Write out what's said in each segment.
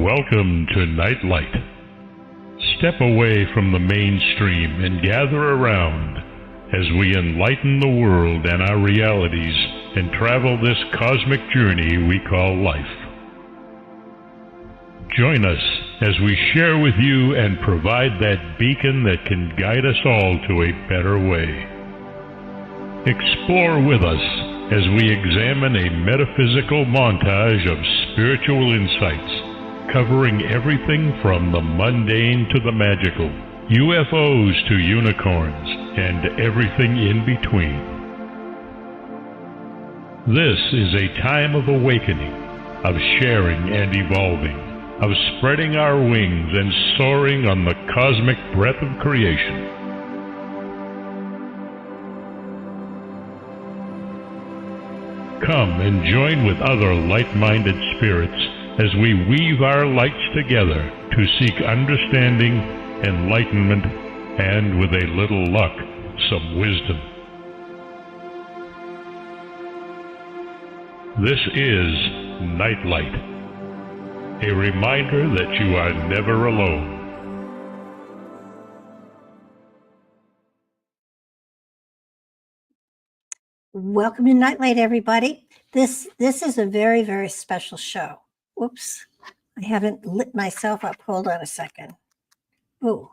Welcome to Nightlight. Step away from the mainstream and gather around as we enlighten the world and our realities and travel this cosmic journey we call life. Join us as we share with you and provide that beacon that can guide us all to a better way. Explore with us as we examine a metaphysical montage of spiritual insights, covering everything from the mundane to the magical, UFOs to unicorns, and everything in between. This is a time of awakening, of sharing and evolving, of spreading our wings and soaring on the cosmic breath of creation. Come and join with other light-minded spirits as we weave our lights together to seek understanding, enlightenment, and with a little luck, some wisdom. This is Nightlight, a reminder that you are never alone. Welcome to Nightlight, everybody. This is a very, very special show. Whoops, I haven't lit myself up. Hold on a second. Oh,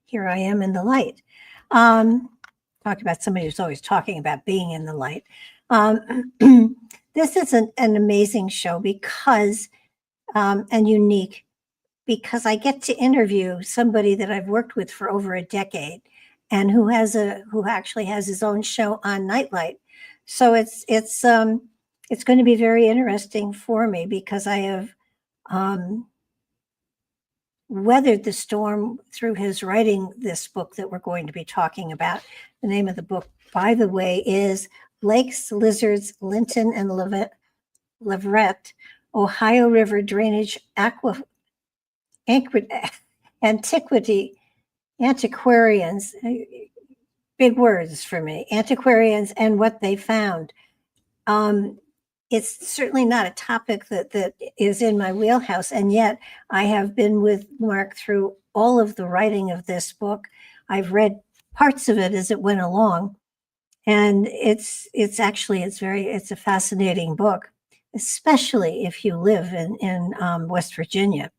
here I am in the light. Talk about somebody who's always talking about being in the light. This is an amazing show because, and unique, because I get to interview somebody that I've worked with for over a decade and who actually has his own show on Nightlight. So it's going to be very interesting for me because I have weathered the storm through his writing this book that we're going to be talking about. The name of the book, by the way, is Lakes, Lizards, Linton, and Leverett, Ohio River Drainage Antiquity, Antiquarians, big words for me, Antiquarians and what they found. It's certainly not a topic that is in my wheelhouse, and yet I have been with Mark through all of the writing of this book. I've read parts of it as it went along, and it's a fascinating book, especially if you live in West Virginia.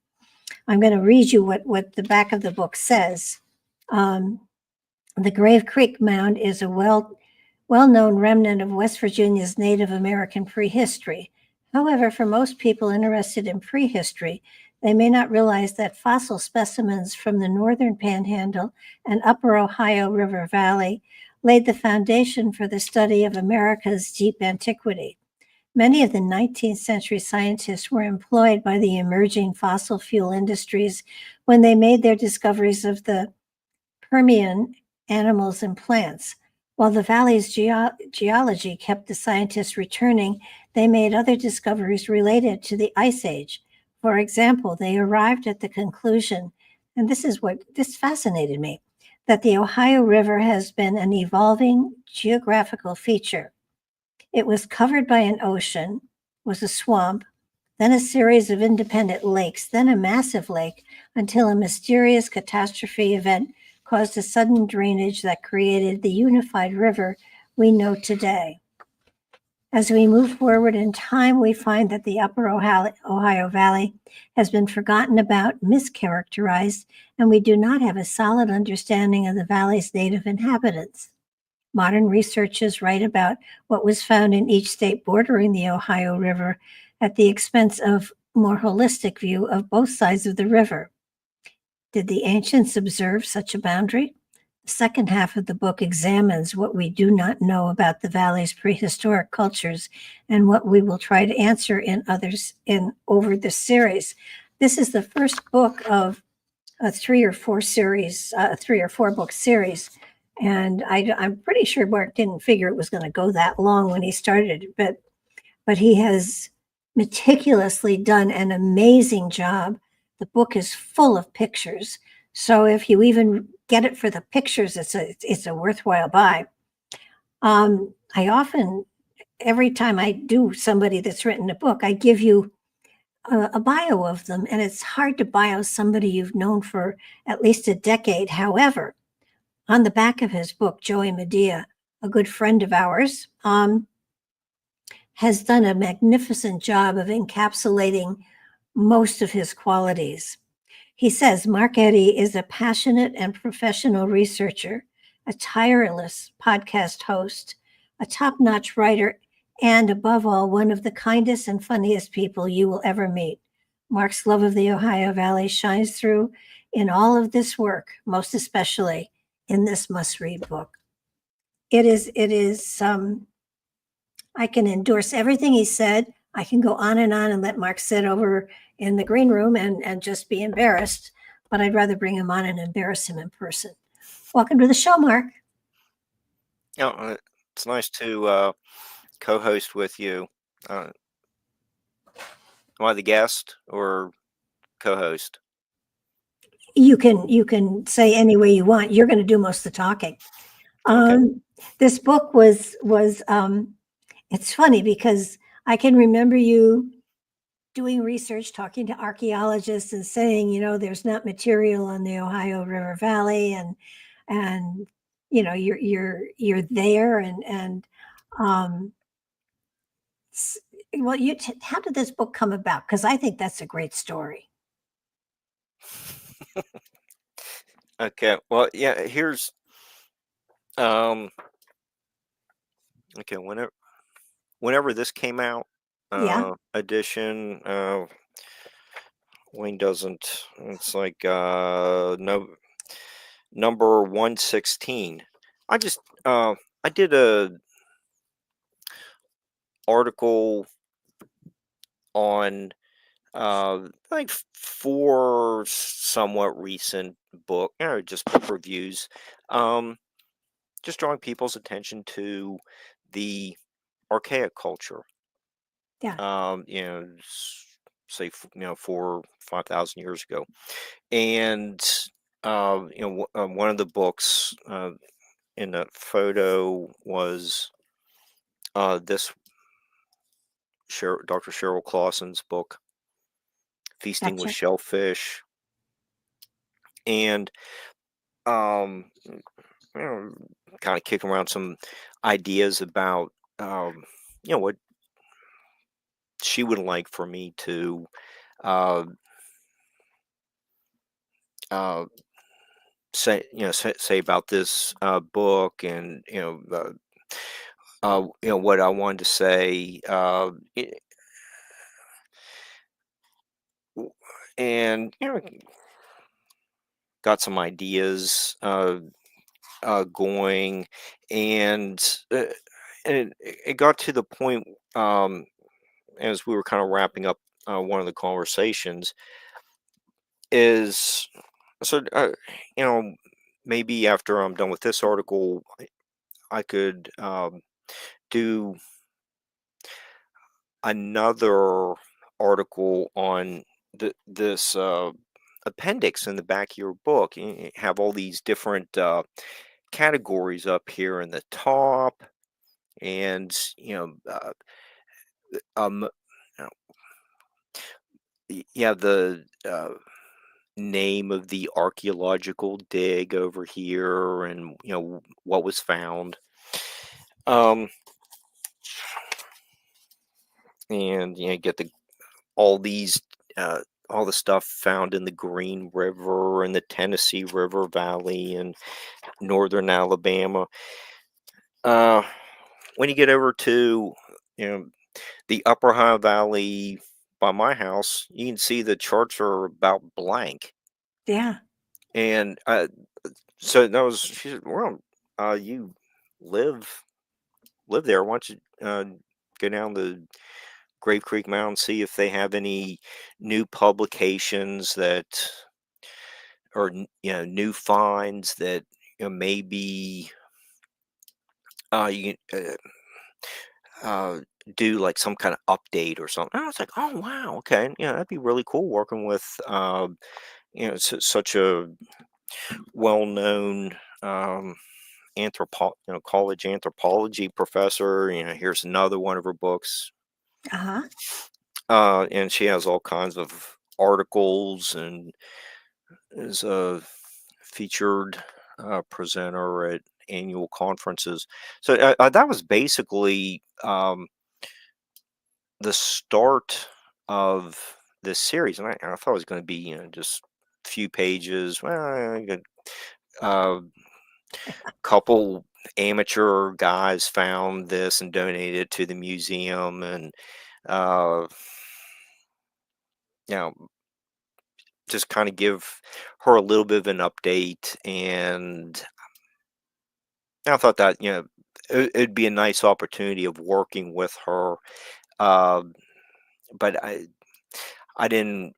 I'm going to read you what the back of the book says. The Grave Creek Mound is a well-known remnant of West Virginia's Native American prehistory. However, for most people interested in prehistory, they may not realize that fossil specimens from the northern Panhandle and upper Ohio River Valley laid the foundation for the study of America's deep antiquity. Many of the 19th century scientists were employed by the emerging fossil fuel industries when they made their discoveries of the Permian animals and plants. While the valley's geology kept the scientists returning, they made other discoveries related to the Ice Age. For example, they arrived at the conclusion, and this fascinated me, that the Ohio River has been an evolving geographical feature. It was covered by an ocean, was a swamp, then a series of independent lakes, then a massive lake, until a mysterious catastrophe event caused a sudden drainage that created the unified river we know today. As we move forward in time, we find that the upper Ohio Valley has been forgotten about, mischaracterized, and we do not have a solid understanding of the valley's native inhabitants. Modern researchers write about what was found in each state bordering the Ohio River at the expense of a more holistic view of both sides of the river. Did the ancients observe such a boundary? The second half of the book examines what we do not know about the valley's prehistoric cultures and what we will try to answer in over this series. This is the first book of a 3 or 4 book series. And I'm pretty sure Mark didn't figure it was going to go that long when he started, but he has meticulously done an amazing job. The book is full of pictures, so if you even get it for the pictures, it's a worthwhile buy. I often, every time I do somebody that's written a book, I give you a bio of them, and it's hard to bio somebody you've known for at least a decade. However, on the back of his book, Joey Medea, a good friend of ours, has done a magnificent job of encapsulating most of his qualities. He says Mark Eddy is a passionate and professional researcher, a tireless podcast host, a top-notch writer, and above all, one of the kindest and funniest people you will ever meet. Mark's love of the Ohio Valley shines through in all of this work, most especially in this must-read book. It is, I can endorse everything he said. I can go on and let Mark sit over in the green room and just be embarrassed, but I'd rather bring him on and embarrass him in person. Welcome to the show, Mark. It's nice to co-host with you. Am I the guest or co-host? You can say any way you want. You're going to do most of the talking. Okay. This book was it's funny because I can remember you doing research, talking to archaeologists and saying, there's not material on the Ohio River Valley, and you're there, and well, how did this book come about? Because I think that's a great story. Okay. Well, yeah. Here's okay. Whenever this came out, Yeah. edition. Wayne doesn't. It's like no number 116. I did a article on like 4 somewhat recent book, just book reviews, just drawing people's attention to the archaic culture. Yeah. Say 4,000-5,000 years ago, and one of the books in that photo was this Dr. Cheryl Clausen's book, Feasting with Gotcha. Shellfish, and kind of kicking around some ideas about what she would like for me to say about this book, and what I wanted to say, and got some ideas going, and it got to the point, as we were kind of wrapping up one of the conversations, is so maybe after I'm done with this article, I could do another article on this appendix in the back of your book. You have all these different categories up here in the top, and the name of the archaeological dig over here, and what was found, and get all these all the stuff found in the Green River and the Tennessee River Valley and northern Alabama. When you get over to the Upper Ohio Valley by my house, you can see the charts are about blank. Yeah. And so that was, she said, well, you live there. Why don't you go down the Grave Creek Mound, see if they have any new publications that, or new finds that maybe you can do like some kind of update or something. And I was like, oh wow, okay, that'd be really cool working with such a well-known college anthropology professor. Here's another one of her books. Uh-huh. and she has all kinds of articles and is a featured presenter at annual conferences. So that was basically the start of this series, and I thought it was going to be, just a few pages. Well, I got a couple amateur guys found this and donated it to the museum, and uh, you know, just kind of give her a little bit of an update. And I thought that, it'd be a nice opportunity of working with her. Uh, but I didn't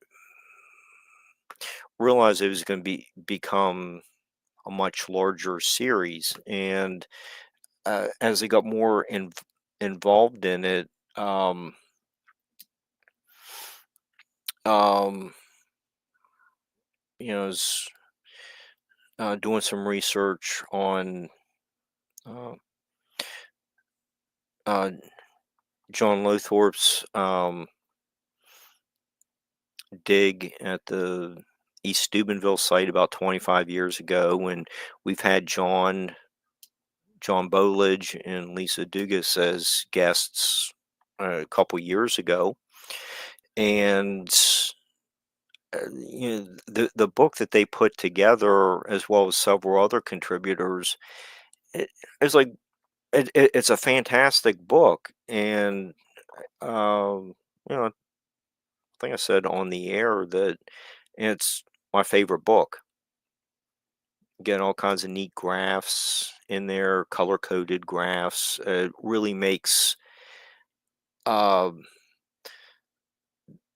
realize it was going to become a much larger series. And as I got more involved in it, um, um, was doing some research on uh, uh, John Lothrop's dig at the East Steubenville site about 25 years ago, and we've had John Bowledge and Lisa Dugas as guests a couple years ago. And the book that they put together, as well as several other contributors, it, it's like it's a fantastic book. And I think I said on the air that it's my favorite book. Getting all kinds of neat graphs in there, color coded graphs. It really makes um,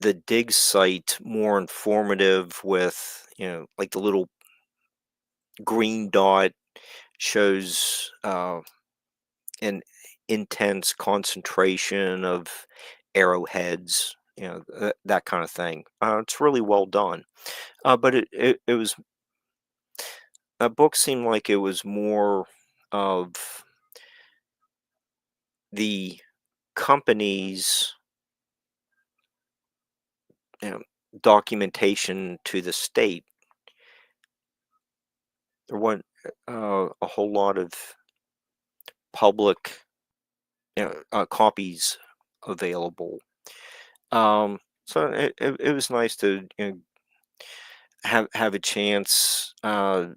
the dig site more informative with, like the little green dot shows an intense concentration of arrowheads, that kind of thing. It's really well done. But it was, a book seemed like it was more of the company's, you know, documentation to the state. There wasn't a whole lot of public, copies available. So it was nice to, have a chance to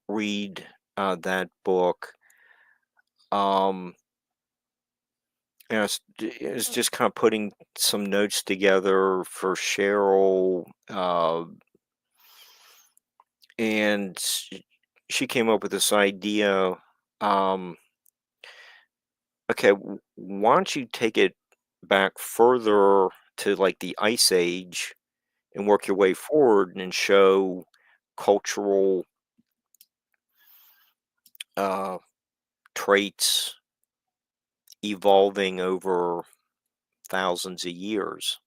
read that book. Um, it's just kind of putting some notes together for Cheryl, and she came up with this idea. Um, okay, why don't you take it back further to like the Ice Age and work your way forward and show cultural uh, traits evolving over thousands of years.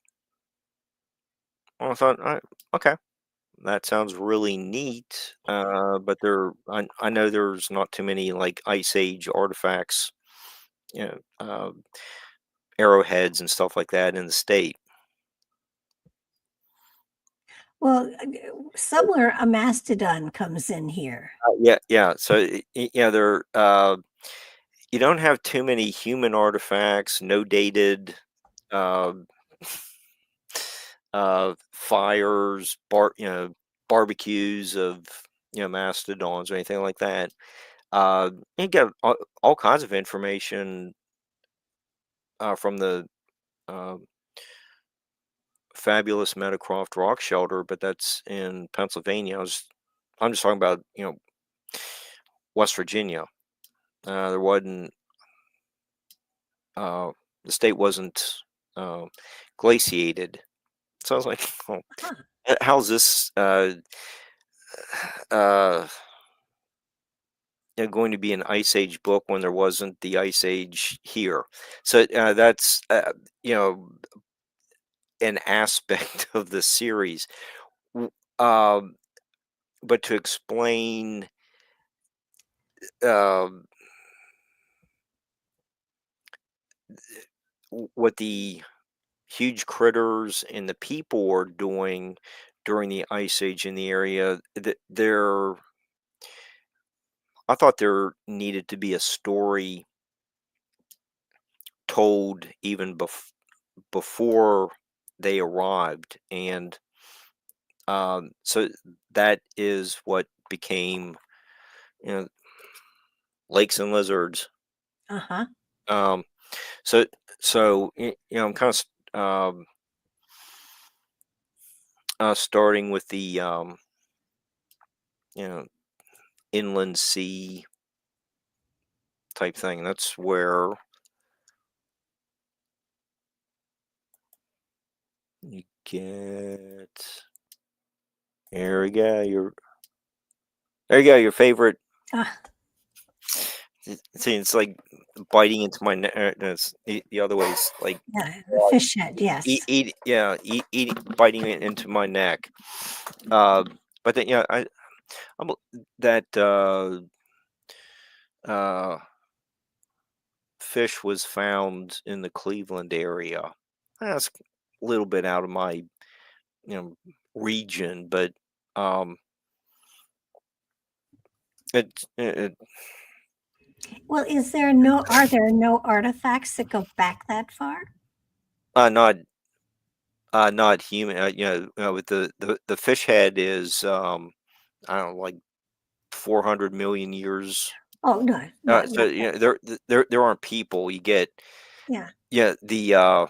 Well, I thought, okay, that sounds really neat. But I know there's not too many like Ice Age artifacts, you know, uh, arrowheads and stuff like that in the state. Well, somewhere a mastodon comes in here. Yeah, yeah. So there. You don't have too many human artifacts, no dated uh, fires, barbecues of, mastodons or anything like that. You get all kinds of information from the uh, fabulous Meadowcroft Rock Shelter, but that's in Pennsylvania. I'm just talking about, West Virginia. There wasn't uh, the state wasn't uh, glaciated. So I was like, well, Huh. how's this uh, going to be an Ice Age book when there wasn't the Ice Age here? So that's an aspect of the series. W- Um, but to explain um, what the huge critters and the people were doing during the ice age in the area, I thought there needed to be a story told even before they arrived, and so that is what became, you know, lakes and lizards. Uh-huh. Um, I'm kind of starting with the you know inland sea type thing. That's where you get. There we go. There you go. Your favorite. Ah, See, it's like biting into my neck. It's the other way. It's like yeah, the fish head, yes. biting it into my neck. But then, I'm that uh, fish was found in the Cleveland area. That's a little bit out of my region, but um, it Well, are there no artifacts that go back that far? not not human. With the fish head is I don't know, like 400 million years. Oh, no, So not that. there aren't people. You get Yeah, the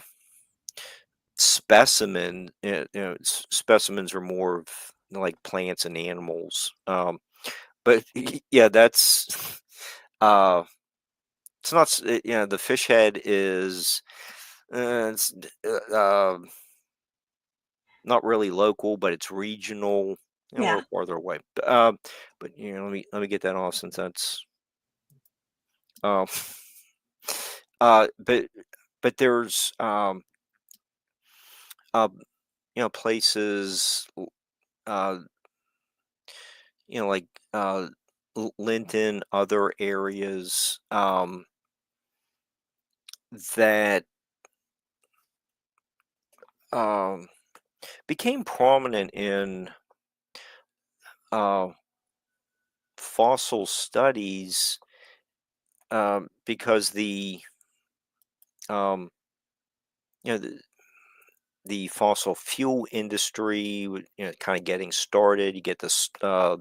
specimen. Specimens are more of like plants and animals. But yeah, that's uh, it's not. The fish head is it's not really local, but it's regional. A yeah. little farther away. But let me get that off since that's um uh but there's uh places uh like Linton, other areas that um became prominent in uh fossil studies because um you know the fossil fuel industry, kind of getting started. You get this uh,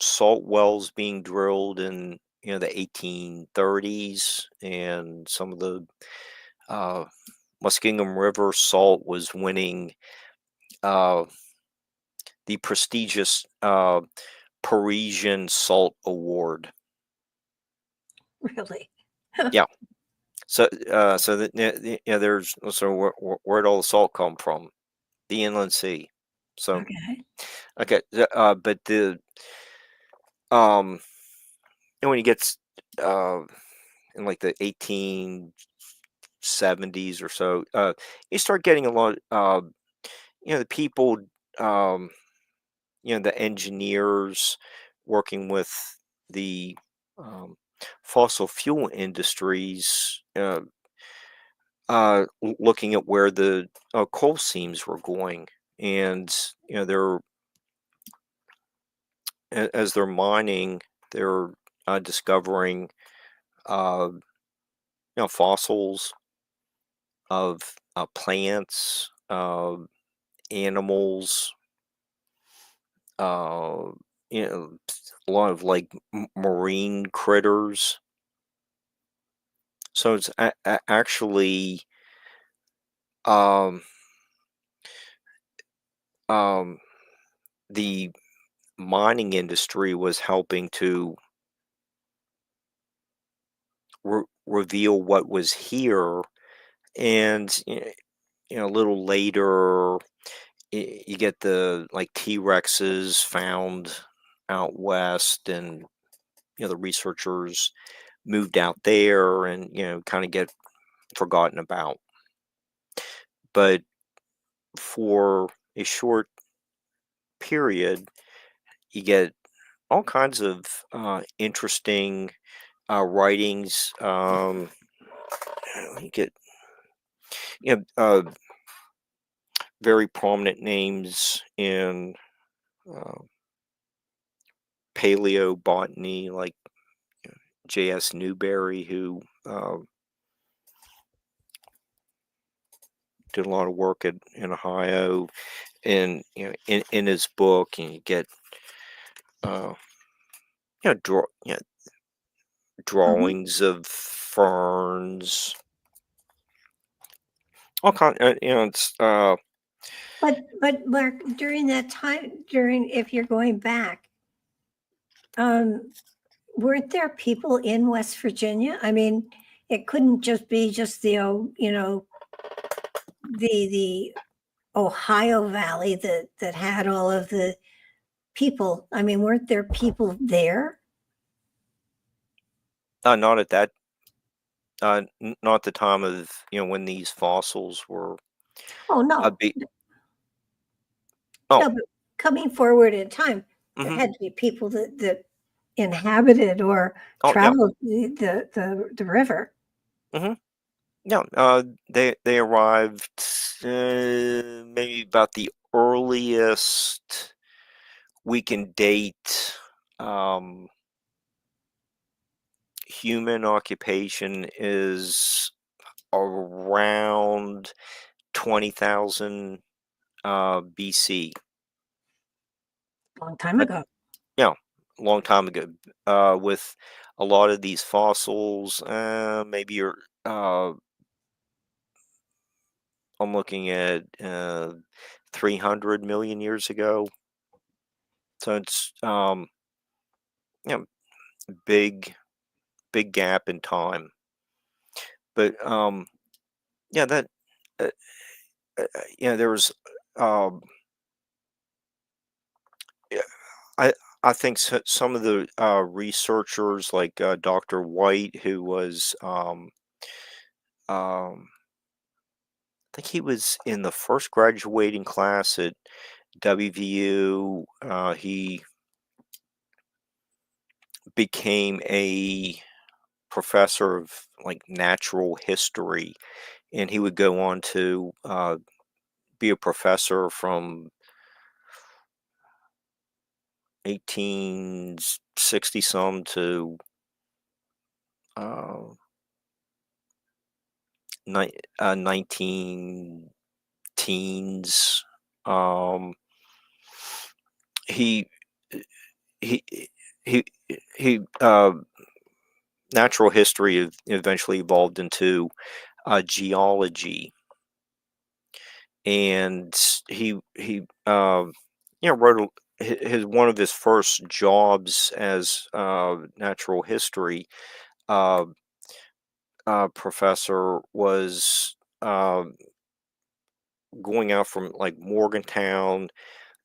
salt wells being drilled in the 1830s, and some of the uh, Muskingum River salt was winning uh, the prestigious Parisian Salt Award. Really? Yeah. There's where'd all the salt come from? The inland sea. So Okay. okay, but um, and when you get uh, in like the 1870s or so, you start getting a lot. The people, um, the engineers working with the fossil fuel industries, looking at where the coal seams were going, and they're as they're mining, they're discovering uh, fossils of plants, animals, uh, a lot of like marine critters. So it's actually um, um, the mining industry was helping to reveal what was here, and a little later you get the like T-Rexes found out west, and the researchers moved out there and kind of get forgotten about. But for a short period, you get all kinds of interesting writings. you get very prominent names in paleobotany, like J.S. Newberry, who did a lot of work in Ohio, and in his book, and you get Mhm. drawings of ferns, all kind. It's But Mark, during that time, if you're going back, weren't there people in West Virginia? I mean, it couldn't just be just the Ohio Valley that had all of the people. I mean, weren't there people there? not at that, not the time of when these fossils were Oh a no, bit. Oh, no, but coming forward in time, there hmm had to be people that inhabited or oh yeah, traveled the river. hmm yeah. They arrived maybe about the earliest we can date human occupation is around 20,000 BC. Long time But ago. yeah, a long time ago. With a lot of these fossils, maybe you're. I'm looking at 300 million years ago. So it's you know, big big gap in time. But yeah, that uh, there was um, yeah, I I think some of the researchers like Dr. White, who was um, I think he was in the first graduating class at WVU. He became a professor of like natural history, and he would go on to be a professor from 1860 some to uh, 19 teens. Um, he he he he natural history eventually evolved into geology, and he wrote his one of his first jobs as natural history uh, professor was going out from like Morgantown,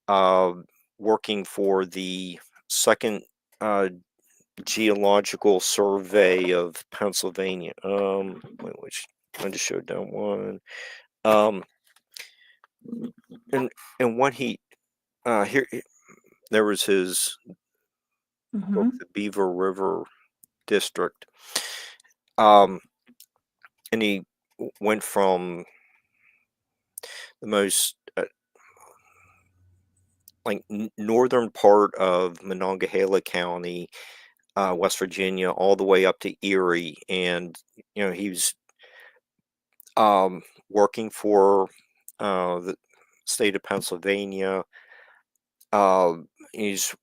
uh, working for the second uh, geological survey of Pennsylvania. Which I just showed down one. Um, and what he here there was his book, Hmm. The Beaver River District. Um, and he went from the most like northern part of Monongahela County, West Virginia, all the way up to Erie, and he was working for the state of Pennsylvania. He's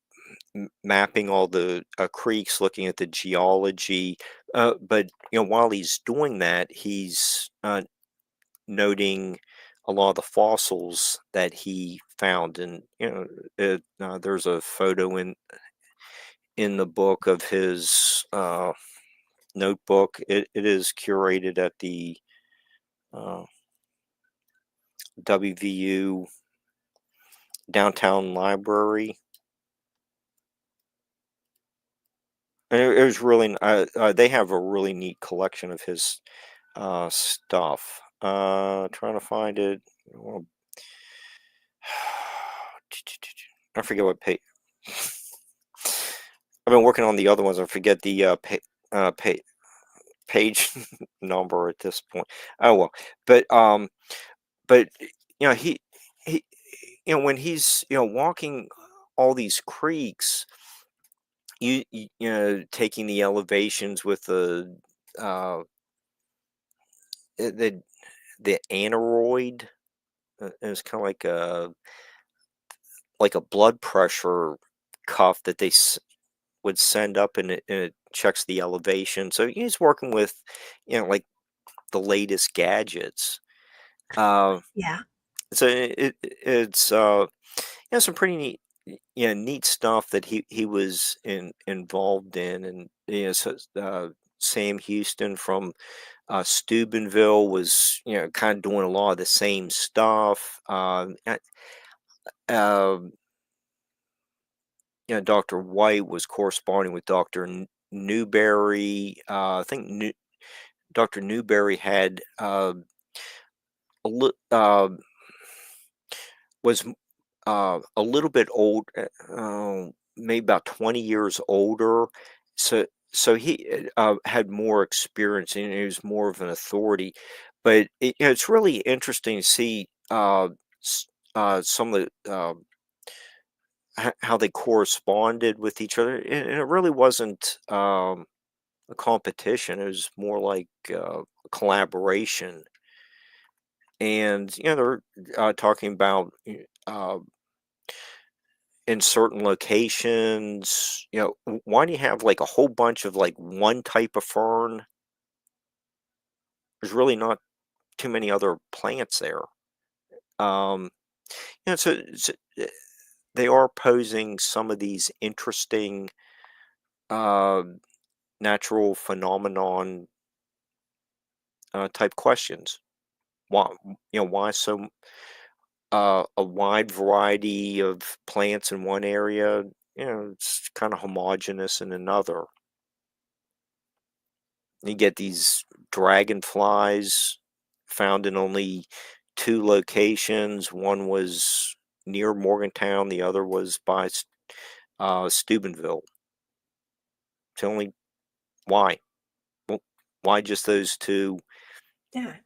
mapping all the creeks, looking at the geology. But while he's doing that, he's noting a lot of the fossils that he found, and there's a photo in the book of his notebook. It is curated at the uh, WVU downtown library. And it was really they have a really neat collection of his stuff. Trying to find it. Well, I forget what page. I've been working on the other ones. I forget the page number at this point. Oh well, but he when he's walking all these creeks, taking the elevations with uh the the aneroid. It's kind of like a blood pressure cuff that they would send up, and it checks the elevation. So he's working with like the latest gadgets. Uh, Yeah. so it's some pretty neat stuff that he was involved in. And Sam Houston from Steubenville was kind of doing a lot of the same stuff. Um, Dr. White was corresponding with Dr. Newberry. I think Dr. Newberry had was a little bit old, maybe about 20 years older. So he had more experience, and he was more of an authority. But it's really interesting to see some of the how they corresponded with each other, and it really wasn't a competition. It was more like a collaboration. And they're talking about uh, in certain locations. Why do you have like a whole bunch of like one type of fern? There's really not too many other plants there. Um, so they are posing some of these interesting uh, natural phenomenon type questions. Why why so a wide variety of plants in one area? It's kind of homogeneous in another. You get these dragonflies found in only two locations. One was near Morgantown, the other was by Steubenville. Tell me why? Well, why just those Yeah.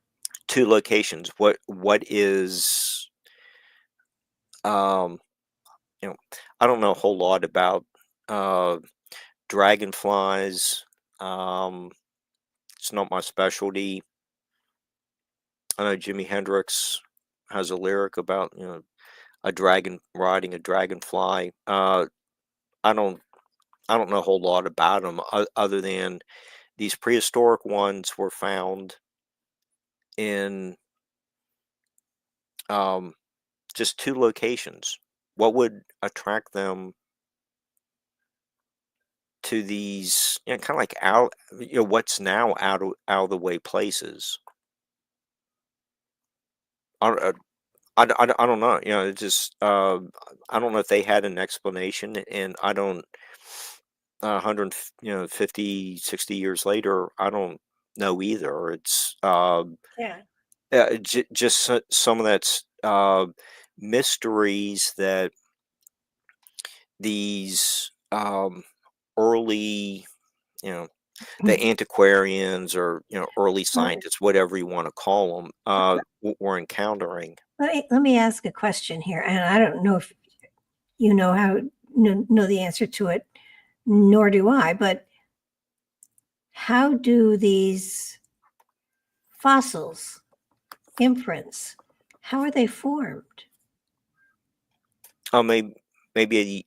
two locations? What is um you know I don't know a whole lot about uh dragonflies. Um it's not my specialty. I know Jimi Hendrix has a lyric about a dragon riding a dragonfly. I don't I don't know a whole lot about them, other than these prehistoric ones were found in um, just two locations. What would attract them to these, kind of like what's now out of the way places? I, don't- I don't know. It just I don't know if they had an explanation, and I don't. 100, 50, 60 years later, I don't know either. It's Yeah. just some of that's mysteries that these early, you know, the antiquarians, or early Well, scientists, whatever you want to call them, were encountering. let me ask a question here, and I don't know if you know the answer to it, nor do I, but how do these fossils, imprints, how are they formed? Maybe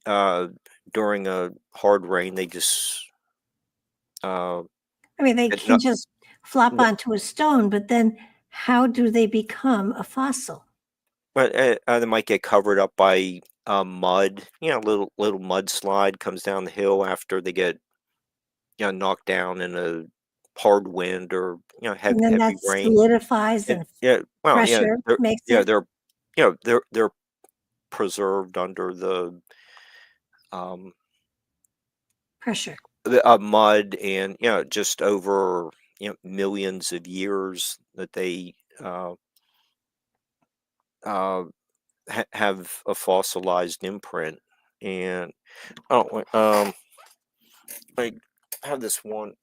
during a hard rain, they just uh, I mean, they no, can just flop onto a stone, but then how do they become a fossil? but they might get covered up by mud. Little mudslide comes down the hill after they get knocked down in a hard wind, or And then heavy that rain. solidifies And and well, pressure they're makes it they're they're preserved under um, pressure. the mud, and just over millions of years that they uh, have a fossilized imprint. And oh, I have this one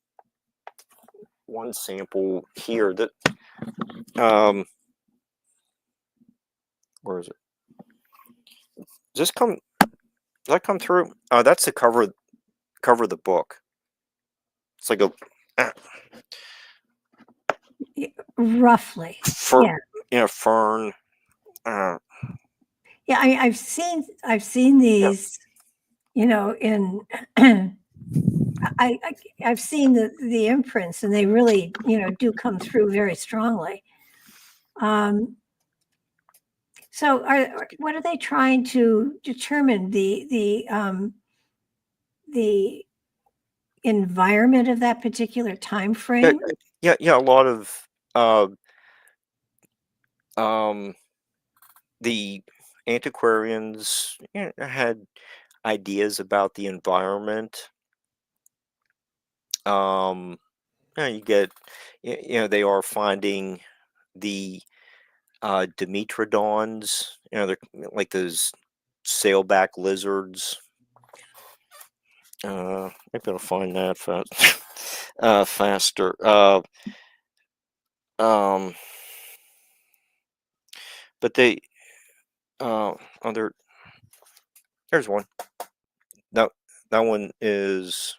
one sample here that where is it? Does that come through? That's the cover of the book. It's like a Roughly. fern. Yeah, I've seen these, in I've seen the imprints, and they really, do come through very strongly. So what are they trying to determine? The environment of that particular time frame? Yeah, a lot of the antiquarians had ideas about the environment. You get, they are finding the Dimetrodons. They're like those sailback lizards. Maybe I'll find that faster. But they, there's one. That one is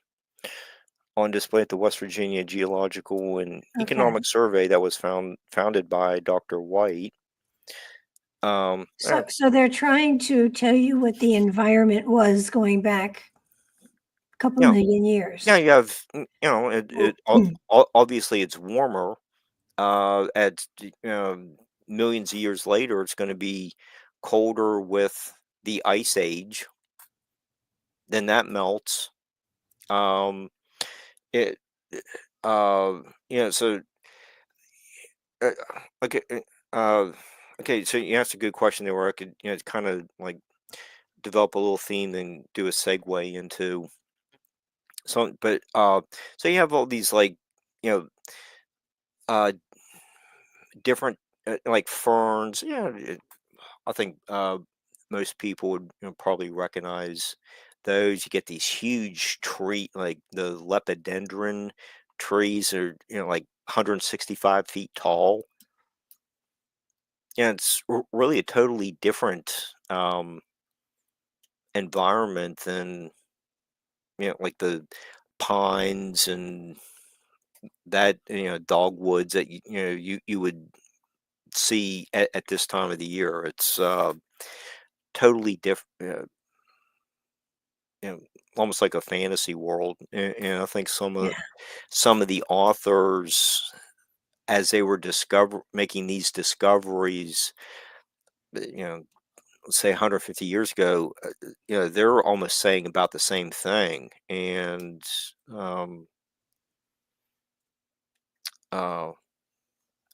on display at the West Virginia Geological and Economic Survey that was founded by Dr. White. So they're trying to tell you what the environment was going back a couple million years. Yeah, you have, obviously it's warmer. At millions of years later, it's going to be colder with the ice age. Then that melts. So okay, so you asked a good question there, where I could, kind of like develop a little theme and do a segue into some. But so you have all these, like, different like ferns. I think most people would, probably recognize those. You get these huge tree, like the lepidodendron trees are, like 165 feet tall. It's really a totally different environment than, like the pines and that, dogwoods that you would see at this time of the year. It's totally different. Almost like a fantasy world. And I think some of the authors, as they were making these discoveries, let's say 150 years ago, they're almost saying about the same thing. And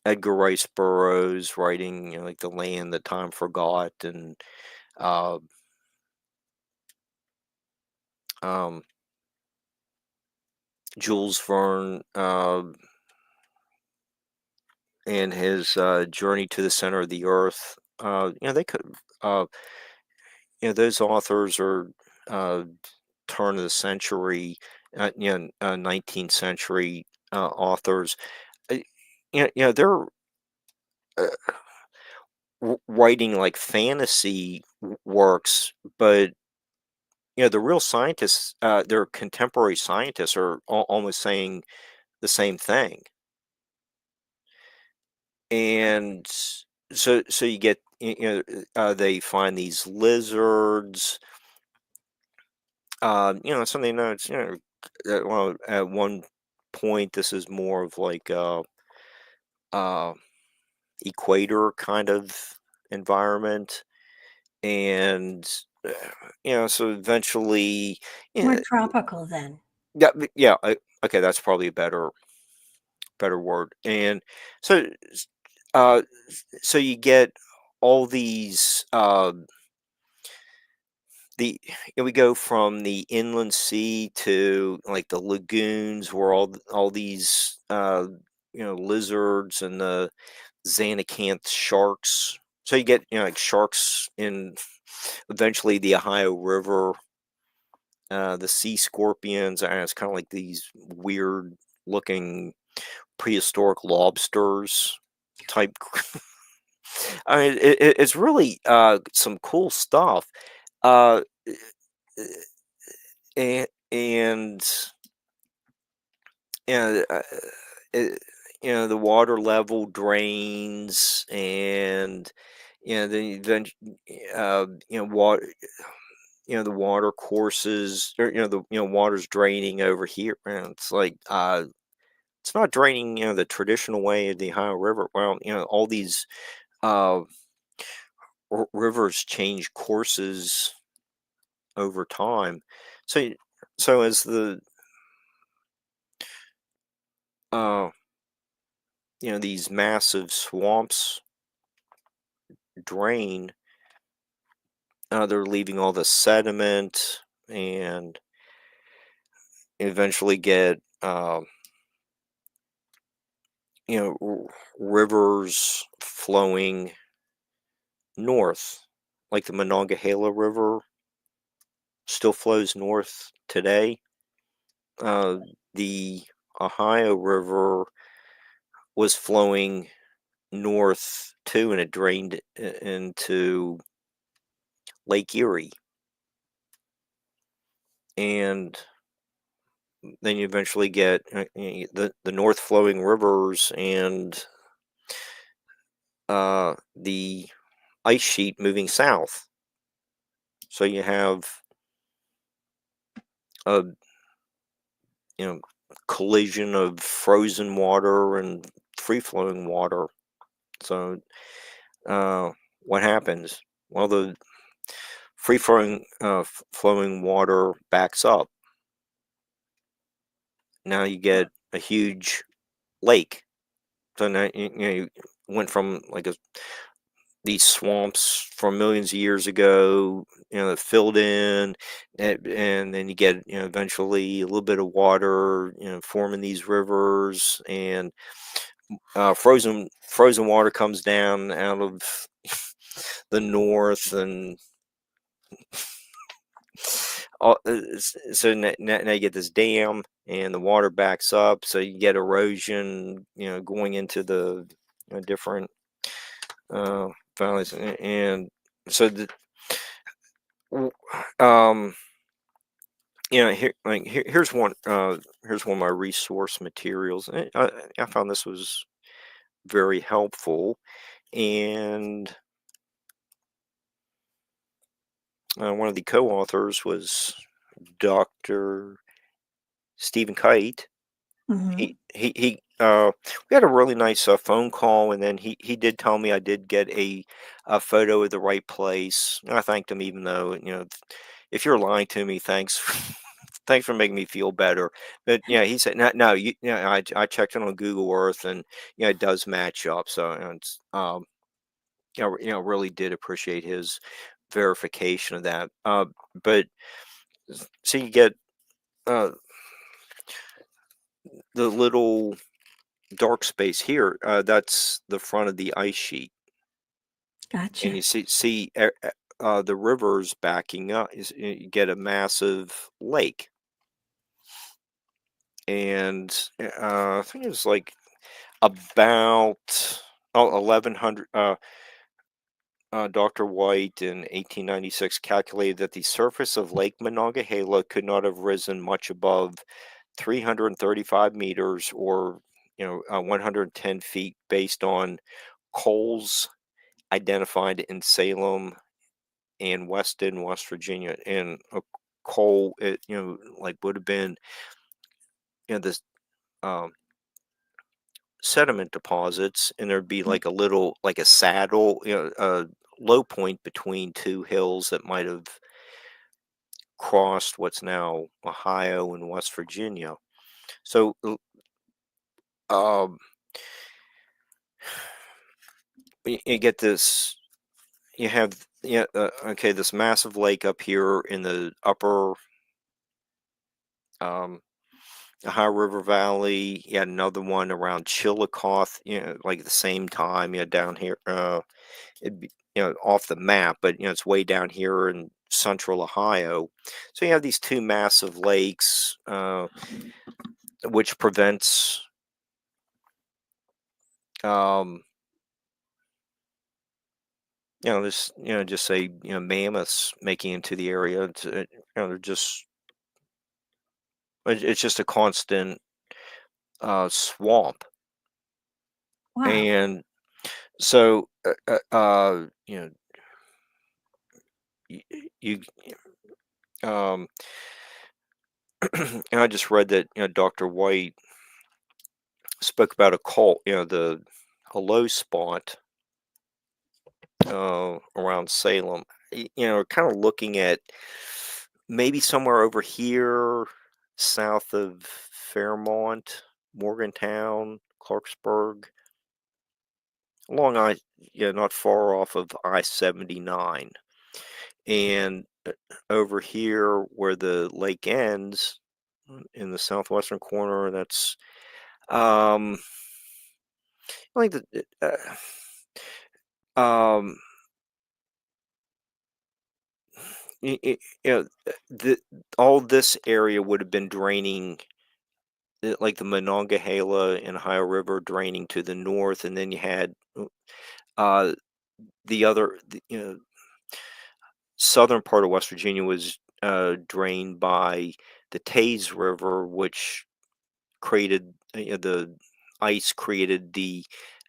Edgar Rice Burroughs writing, like The Land That Time Forgot, and Jules Verne and his Journey to the Center of the Earth. They could, those authors are turn of the century, 19th century authors. They're writing like fantasy works, but the real scientists, their contemporary scientists, are almost saying the same thing. And so you get, they find these lizards. Something that's, well, at one point, this is more of like equator kind of environment. And so eventually, More tropical then. Okay, that's probably a better word. And so you get all these we go from the inland sea to like the lagoons, where all these lizards and the xanacanth sharks. So you get, like sharks in eventually the Ohio River, the sea scorpions, and it's kind of like these weird looking prehistoric lobsters type. I mean, it's really some cool stuff. Uh, and it, the water level drains, and then water, the water courses, or the water's draining over here, and it's like it's not draining the traditional way of the Ohio River. Well, all these uh rivers change courses over time. So as the uh these massive swamps drain, they're leaving all the sediment, and eventually get rivers flowing north, like the Monongahela River still flows north today. The Ohio River was flowing north too, and it drained into Lake Erie. And then you eventually get the north flowing rivers, and the ice sheet moving south. So you have a collision of frozen water and free flowing water. So what happens? Well, the free flowing water backs up. Now you get a huge lake. So now you went from like these swamps from millions of years ago, that filled in, and then you get eventually a little bit of water, forming these rivers, and frozen water comes down out of the north, and so now you get this dam, and the water backs up, so you get erosion, going into the different valleys, and so here's one of my resource materials. I found this was very helpful, and one of the co-authors was Dr. Stephen Kite. Mhm. We had a really nice phone call, and then he did tell me I did get a photo of the right place. And I thanked him, even though if you're lying to me, thanks. Thanks for making me feel better. But yeah, he said no. I checked it on Google Earth, and it does match up. So it's really did appreciate his verification of that. But so you get uh, the little dark space here. That's the front of the ice sheet, and Gotcha. you see the rivers backing up. You get a massive lake, and I think it was like about 1100. Dr. White in 1896 calculated that the surface of Lake Monongahela could not have risen much above 335 meters, or 110 feet, based on coals identified in Salem and Weston, West Virginia. And a coal, it like would have been this um, sediment deposits, and there'd be like a saddle, a low point between two hills that might have crossed what's now Ohio and West Virginia. So um, you get this. You have this massive lake up here in the upper Ohio River Valley. You had another one around Chillicothe, like the same time. You had down here, it'd be, off the map, but it's way down here in central Ohio. So you have these two massive lakes, which prevents um, this, just say, mammoths making into the area. They're just, it's just a constant swamp. Wow. And so, you, you um, and I just read that, Dr. White spoke about a cult, a low spot around Salem. Kind of looking at maybe somewhere over here, south of Fairmont, Morgantown, Clarksburg, along not far off of I-79, and over here where the lake ends, in the southwestern corner, that's I think that um the all this area would have been draining, like the Monongahela and Ohio River draining to the north, and then you had uh the southern part of West Virginia was drained by the Taze River, which created, the ice created the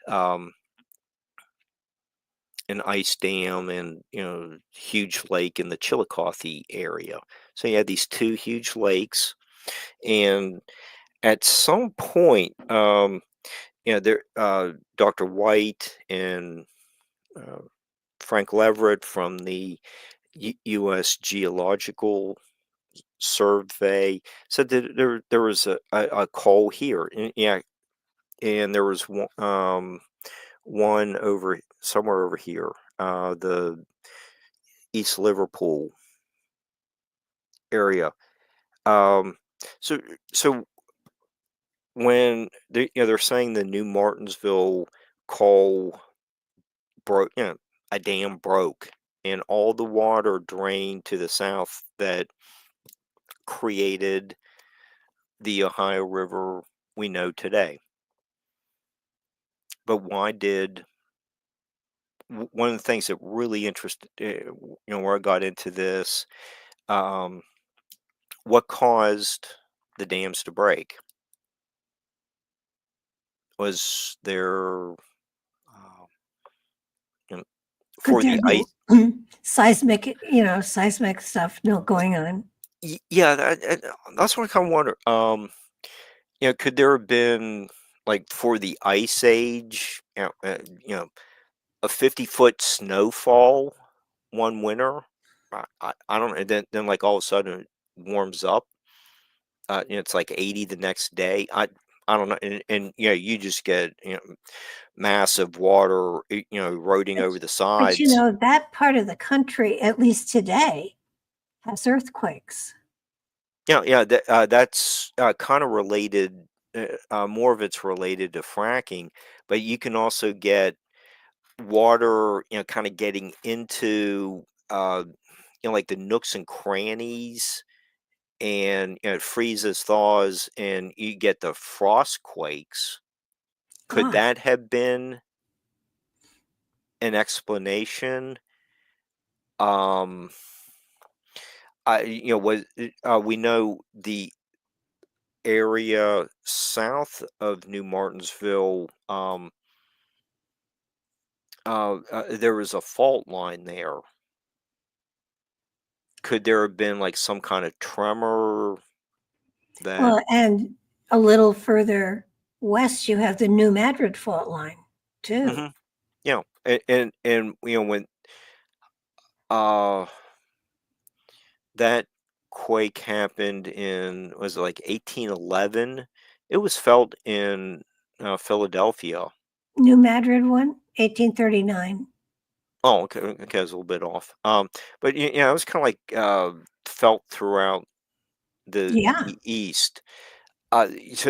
um an ice dam and, huge lake in the Chillicothe area. So you had these two huge lakes, and at some point, there, Dr. White and uh, Frank Leverett from the U.S. Geological Survey said that there was a coal here, and, yeah, and there was one over somewhere over here, the East Liverpool area. Um, so so when they're saying the New Martinsville coal broke, a dam broke, and all the water drained to the south that created the Ohio River we know today. But why did one of the things that really interested, where I got into this, um, what caused the dams to break? Was there, you know, Could for there the be ice? seismic stuff no going on? Yeah, that's what I kind of wonder. Could there have been, like, for the ice age, a 50-foot snowfall one winter? I don't know. And then like all of a sudden it warms up. It's like 80 the next day. I don't know. And you just get, massive water, eroding But, over the but sides. that part of the country, at least today, has earthquakes. Yeah, that's kind of related. More of it's related to fracking, but you can also get water, kind of getting into, like the nooks and crannies, and it freezes, thaws, and you get the frost quakes. Could Ah, that have been an explanation? Um, we know the area south of New Martinsville, there was a fault line there. Could there have been like some kind of tremor that? well, and a little further west, you have the New Madrid fault line too. Hmm. And when uh that quake happened in, was it like 1811? It was felt in Philadelphia. New Madrid one, 1839. Oh, okay, okay, I was a little bit off. But it was kind of like felt throughout the Yeah. East.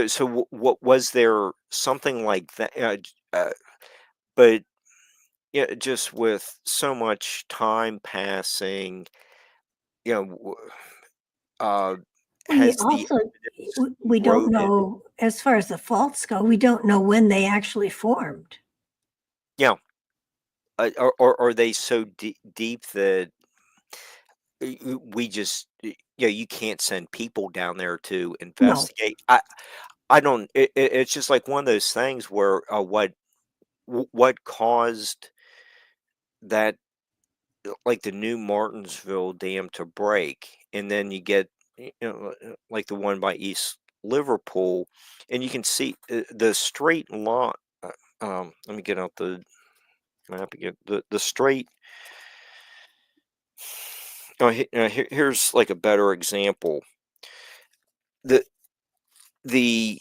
So what was there something like that? But yeah, just with so much time passing, you know, w- uh, We has the also, evidence we don't eroded? know, as far as the faults go, we don't know when they actually formed. Yeah. Or are they so deep that we just, you can't send people down there to No, investigate? I don't. It's just like one of those things where what caused that, like the new Martinsville Dam to break, and then you get, like the one by East Liverpool, and you can see the straight line. Let me get out the map again. The straight. Oh, here's like a better example. The the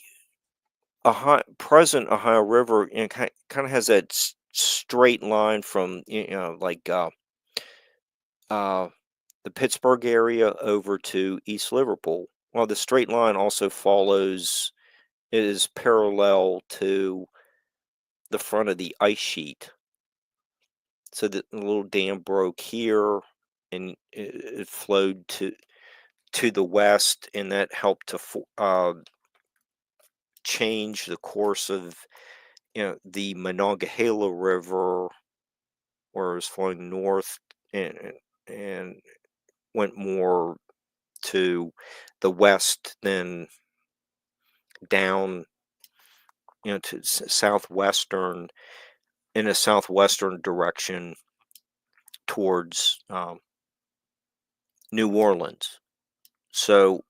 present Ohio River, kind of has that straight line from, like uh, the Pittsburgh area over to East Liverpool. Well, the straight line also follows, is parallel to the front of the ice sheet. So the little dam broke here, and it flowed to the west, and that helped to change the course of, the Monongahela River, where it was flowing north, and went more to the west than down, to southwestern, in a southwestern direction towards, New Orleans. So,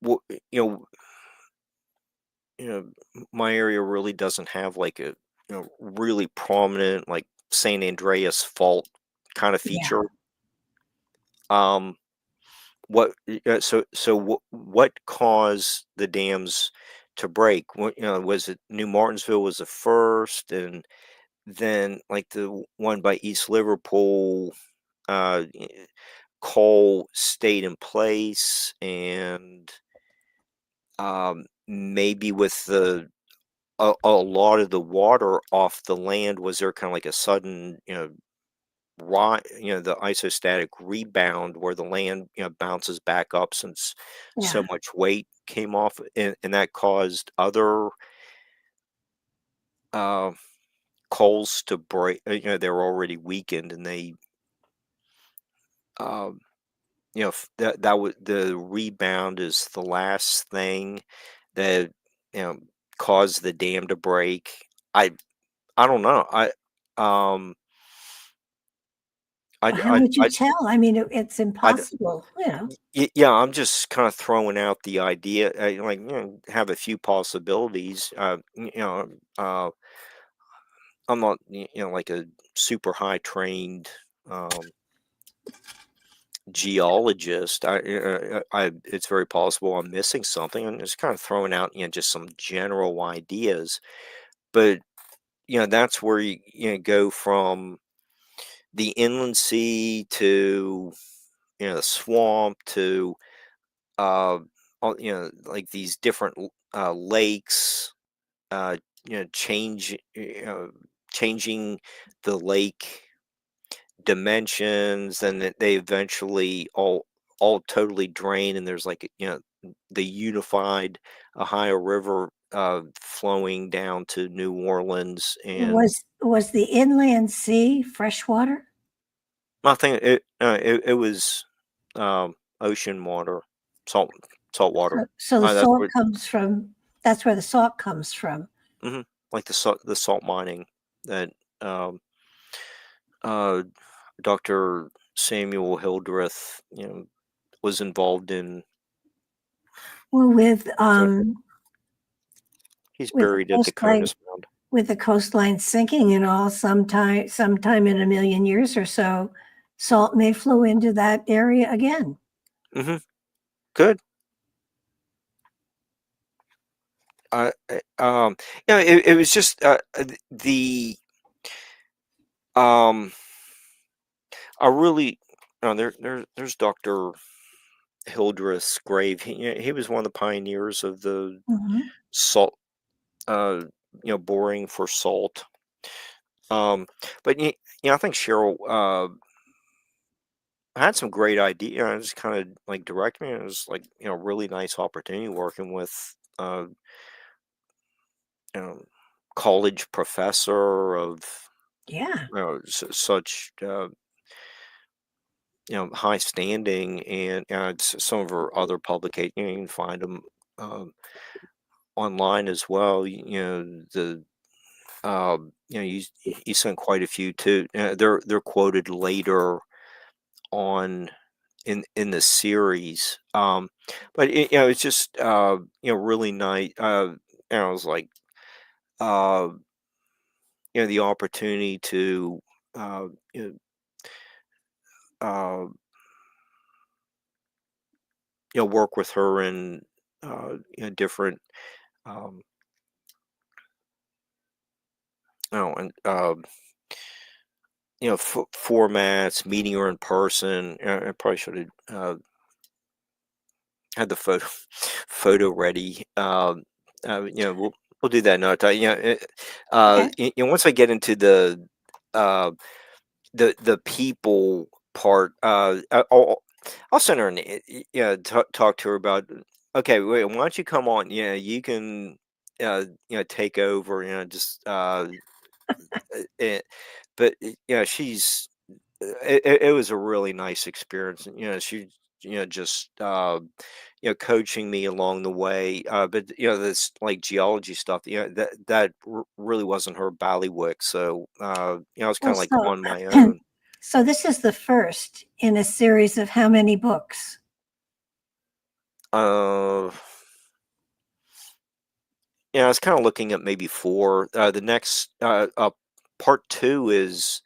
wh- you know, my area really doesn't have like a, really prominent, like San Andreas fault kind of yeah. feature. Um, what caused the dams to break? Was it New Martinsville was the first, and then like the one by East Liverpool, uh, y- coal stayed in place, and maybe with a lot of the water off the land, was there kind of like a sudden, the isostatic rebound where the land, bounces back up since so Yeah. much weight came off, and that caused other uh, coals to break. They were already weakened, and they, um, that was the rebound is the last thing that, you know caused the dam to break. I I don't know. Um How would you I tell? I mean, it's I impossible, you know. Yeah, I'm just kind of throwing out the idea, like, have a few possibilities. I'm not, like a super high trained, um, geologist. It's very possible I'm missing something. I'm just kind of throwing out, just some general ideas. But, that's where you go from the inland sea to, the swamp to, uh, like these different lakes, uh, changing the lake dimensions, and that they eventually all totally drain, and there's like, the unified Ohio River, flowing down to New Orleans, and Was the inland sea freshwater? I think it was, ocean water, salt salt water. So the That's salt where. comes from, that's where the salt comes from. Mhm. Like the salt mining that, um, uh, Dr. Samuel Hildreth, was involved in. Well, So he's with the buried at the coastline Conus Mound. with the coastline sinking and all, sometime in a million years or so, salt may flow into that area again. Mhm. Good. It was just, um, I really, there's Dr. Hildreth's grave. He was one of the pioneers of the Mhm. salt, uh, boring for salt. Um, but I think Cheryl, I had some great idea. You know, just kind of like direct me. It was like, really nice opportunity working with, you know, college professor of, Yeah. such, high standing, and some of her other publications, you can find them um, online as well. You sent quite a few too. They're quoted later on in the series. But it's just really nice. And I was like, uh, the opportunity to uh, you know, uh, work with her in different um, and formats, meeting her in person. I probably should have had the photo ready. We'll do that another time. Okay. Once I get into uh, the people part, I'll send her talk to her about. Okay, wait, why don't you come on? Yeah, you can take over. Just it, but she's it was a really nice experience. She just coaching me along the way. But this like geology stuff, that really wasn't her bailiwick. So I was kind Well, of like so on my own. so this is the first in a series of how many books? Uh, I was kind of looking at maybe four. The next part two is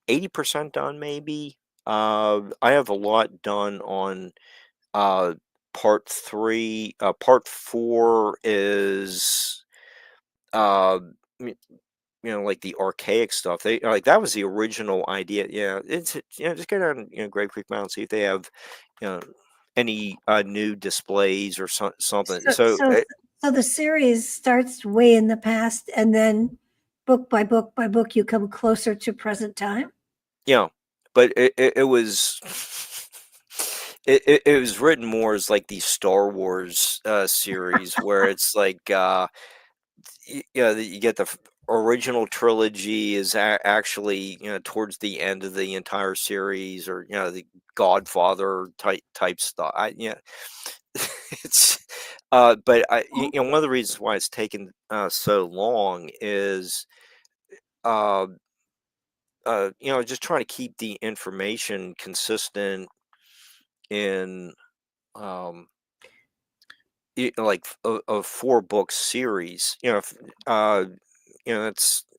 80% done, maybe. I have a lot done on Uh, part 3. Part 4 is, uh, m like the archaic stuff. They like, that was the original idea. Yeah, just go down, Grave Creek Mound, see if they have, you know, any, new displays or something. So, So, so, so the series starts way in the past, and then book by book by book, you come closer to present time. yeah, but it was it was written more as like the Star Wars, series where it's like, you get the original trilogy is actually towards the end of the entire series, or the Godfather type stuff. It's but one of the reasons why it's taken so long is uh just trying to keep the information consistent in um like a 4 book series. That's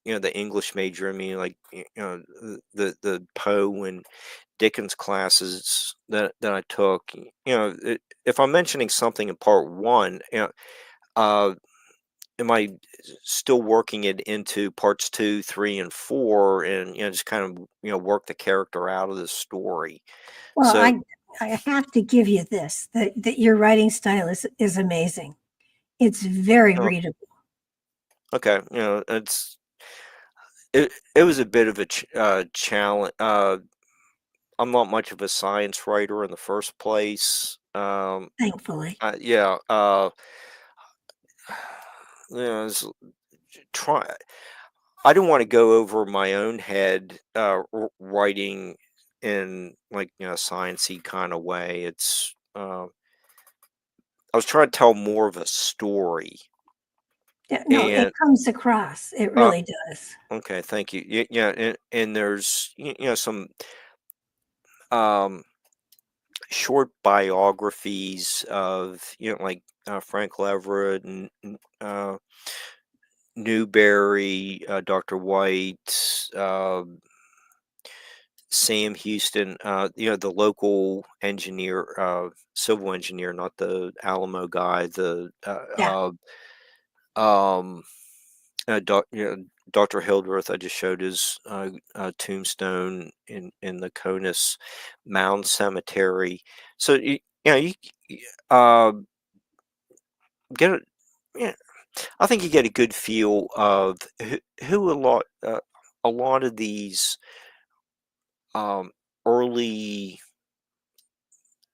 the English major. I mean, like the Poe and Dickens classes that I took. If I'm mentioning something in part one, uh, am I still working it into parts 2, 3, and 4, and just kind of work the character out of the story. Well, So I have to give you this, that your writing style is amazing. It's very uh, readable. okay, it was a bit of a challenge. I'm not much of a science writer in the first place. Thankfully. Yeah, it's try. I didn't want to go over my own head writing in like sciencey kind of way. I was trying to tell more of a story, Yeah, no, it and comes across. It uh, really does. okay, thank you. Yeah, and there's some um short biographies of like Frank Leverett and Newberry, Dr. White, Sam Houston, the local engineer, civil engineer, not the Alamo guy, Yeah. um, Dr. Hildreth. I just showed his tombstone in the Conus Mound Cemetery. So uh, get a, yeah, I think you get a good feel of who a lot of these. early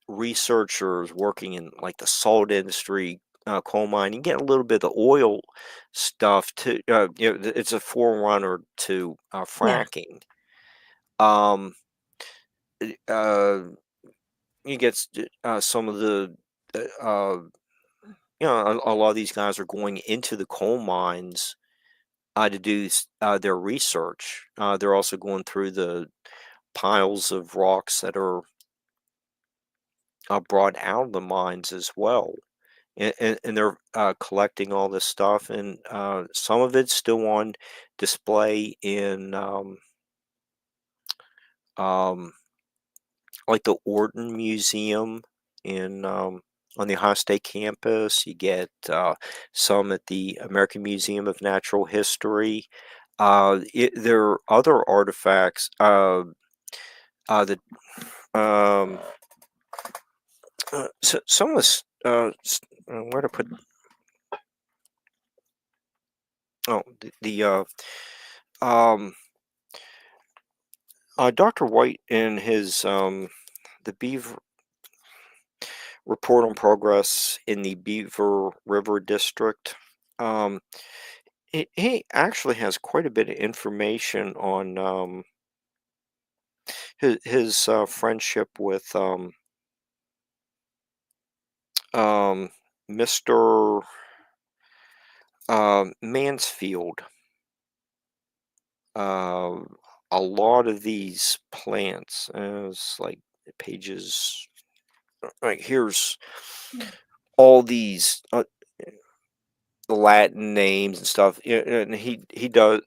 researchers working in like the salt industry, coal mine. You get a little bit of the oil stuff too. It's a forerunner to Yeah. fracking. Um, uh, you get some of the, uh, a lot of these guys are going into the coal mines to do their research. They're also going through the piles of rocks that are brought out of the mines as well. And they're collecting all this stuff, and some of it's still on display in um, like the Orton Museum in on the Ohio State campus. You get some at the American Museum of Natural History. There are other artifacts that um, some of this. Where to put? Oh, the um, Dr. White in his the Beaver report on progress in the Beaver River District. Um, he actually has quite a bit of information on his friendship with Mr. Mansfield. Uh, a lot of these plants, it's like pages. Like here's all these the Latin names and stuff. Yeah, and he does.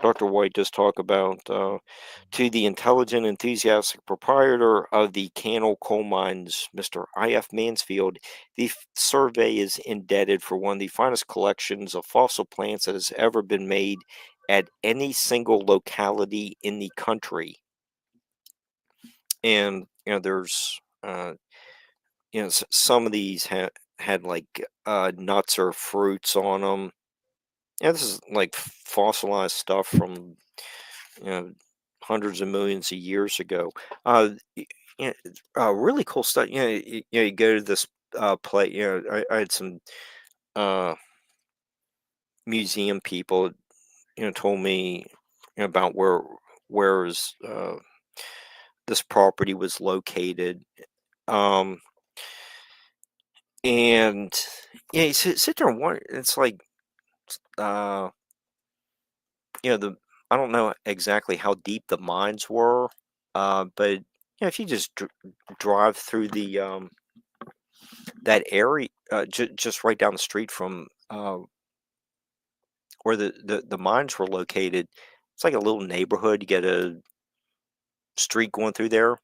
Dr. White does talk about to the intelligent, enthusiastic proprietor of the Cannell Coal Mines, Mr. I.F. Mansfield. The survey is indebted for one of the finest collections of fossil plants that has ever been made at any single locality in the country. And there's some of these had like nuts or fruits on them. Yeah, this is like fossilized stuff from hundreds of millions of years ago. Really cool stuff. You go to this place. I had some uh, museum people, told me about where is this property was located. Um, and you sit there and wonder. It's like uh, the I don't know exactly how deep the mines were, but if you just drive through the that area, just right down the street from where the mines were located, it's like a little neighborhood. You get a street going through there.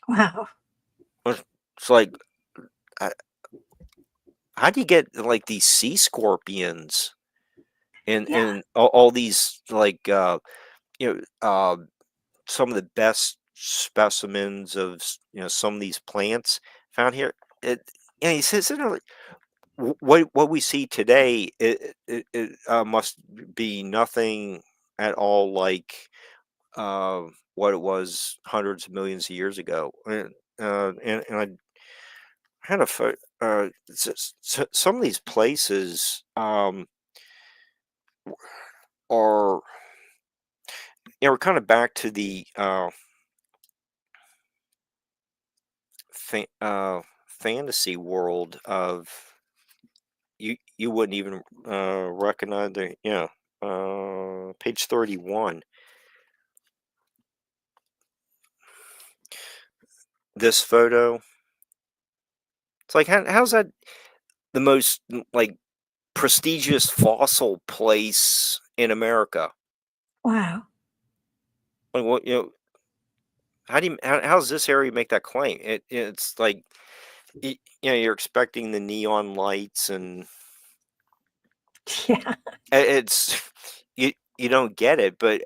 Wow. It's like, uh, how do you get like these sea scorpions and Yeah. all these like you know uh, some of the best specimens of some of these plants found here. It, he says, like, what we see today, it must be nothing at all like what it was hundreds of millions of years ago. And I had a some of these places are we're kind of back to the fantasy world of you wouldn't even recognize the page 31. This photo, it's like how's that the most like prestigious fossil place in America? Wow. Like what how do how does this area make that claim? It's like you're expecting the neon lights and Yeah. it's you don't get it, but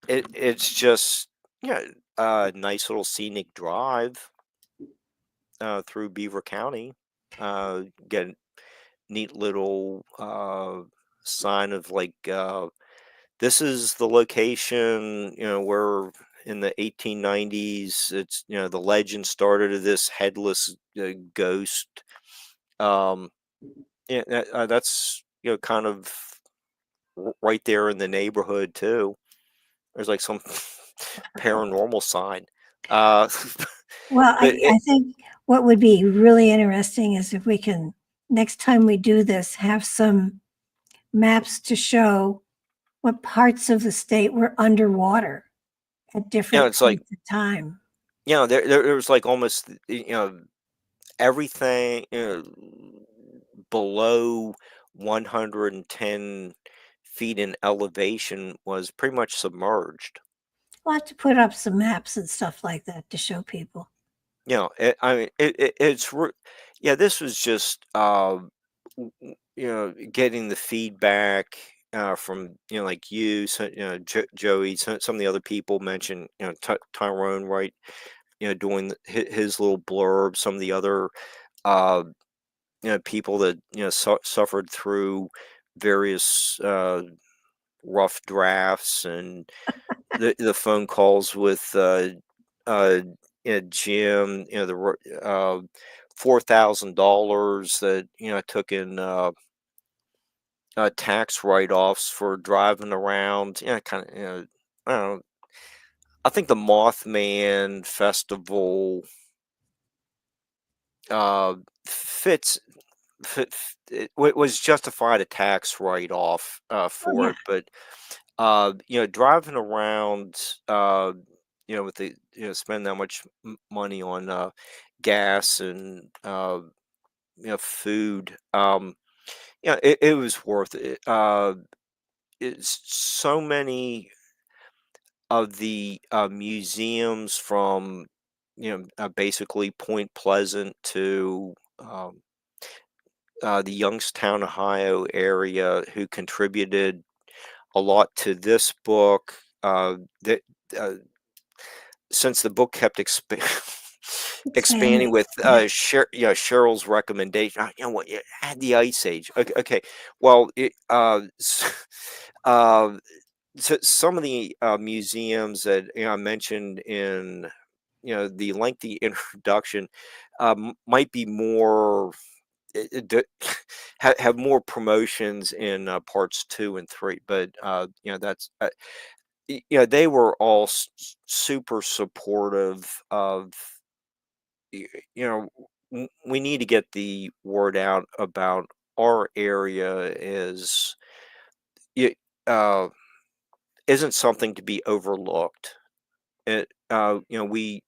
it's just a nice little scenic drive through Beaver County. Get a neat little sign of like this is the location, where in the 1890s, it's, the legend started of this headless ghost. Um, yeah, that's, kind of right there in the neighborhood too. There's like some paranormal sign. Uh, Well, but I think what would be really interesting is if we can, next time we do this, have some maps to show what parts of the state were underwater at different it's like, points of time. there was like almost, everything, below 110 feet in elevation was pretty much submerged. We'll have to put up some maps and stuff like that to show people. I mean, yeah, this was just, getting the feedback from, like you, so, Joey, some of the other people mentioned, Tyrone, right, doing his little blurb, some of the other, uh, people that, suffered through various rough drafts, and the phone calls with uh, Jim, $4,000 that took in tax write-offs for driving around. Kind of. I don't know. I think the Mothman Festival uh, fits. It was justified a tax write-off Oh, for yeah. it, but driving around, with the, spend that much money on gas and food. It was worth it. It's so many of the museums from, basically Point Pleasant to the Youngstown, Ohio area, who contributed a lot to this book. That uh, Since the book kept expanding Expanding. with Yeah. Cheryl's recommendation. You know what? Add the Ice Age. Okay, okay. Well, uh, so some of the museums that I mentioned in the lengthy introduction might be more have more promotions in parts 2 and 3, but that's they were all super supportive of y- you know we need to get the word out about our area is it isn't something to be overlooked. We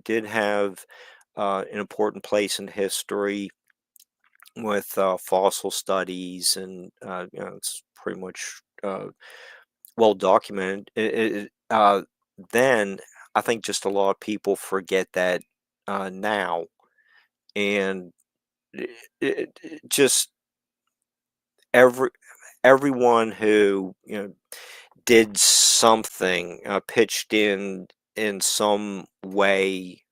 did have an important place in history with fossil studies, and it's pretty much well documented. Then I think just a lot of people forget that now, and just every everyone who did something, pitched in some way,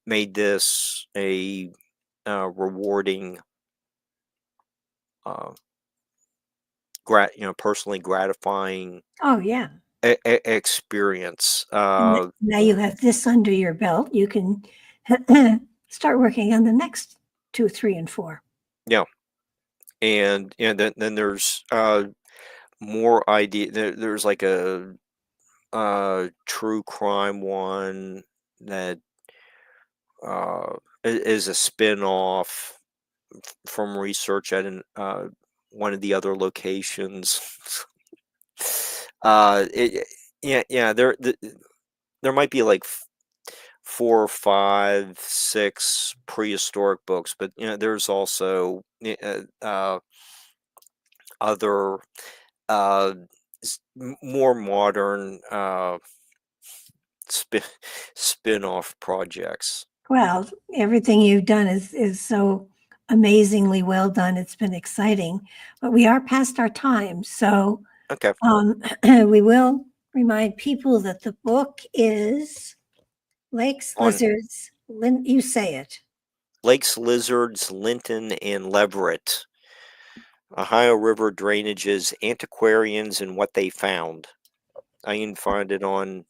made this a rewarding, uh, personally gratifying Oh, yeah. experience. Now you have this under your belt. You can start working on the next 2, 3, and 4. Yeah, and then there's more idea. There's like a true crime one that is a spin-off from research at one of the other locations. Yeah, there might be like 4, 5, 6 prehistoric books, but there's also other uh, more modern spin spin-off projects. Well, everything you've done is so amazingly well done. It's been exciting, but we are past our time. So Okay, we will remind people that the book is Lakes, on Lizards, you say it. Lakes, Lizards, Linton, and Leverett. Ohio River drainages, antiquarians, and what they found. I can find it on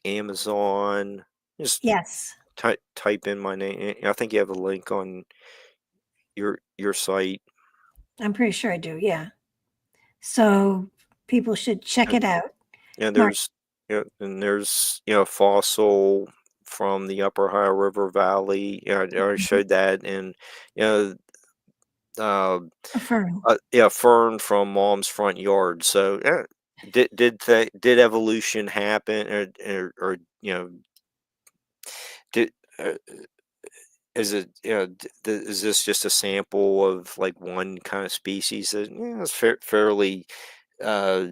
Amazon. Just Yes, type in my name. I think you have a link on your site. I'm pretty sure I do. Yeah. So people should check it out. Yeah, Mark, there's fossil from the Upper Ohio River Valley. Yeah, I already showed that, and you know, uh, affirm. yeah, fern from mom's front yard. So yeah, did evolution happen, or did is it is this just a sample of like one kind of species that is fairly uh,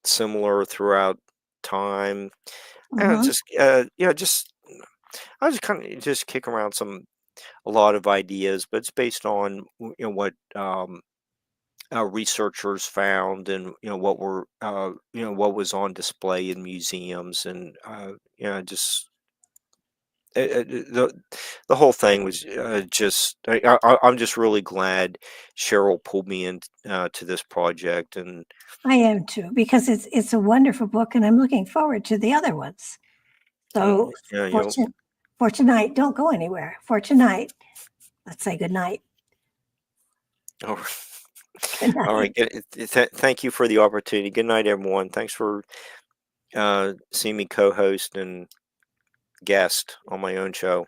similar throughout time? And Hmm. just just I was kind of just kick around a lot of ideas, but it's based on what researchers found, and what was on display in museums, and just the whole thing was just I'm just really glad Cheryl pulled me in to this project, and I am too, because it's a wonderful book, and I'm looking forward to the other ones. So yeah, for tonight, don't go anywhere. For tonight, let's say good night. oh, Good all night. right. Thank you for the opportunity. Good night, everyone. Thanks for seeing me co-host and guest on my own show.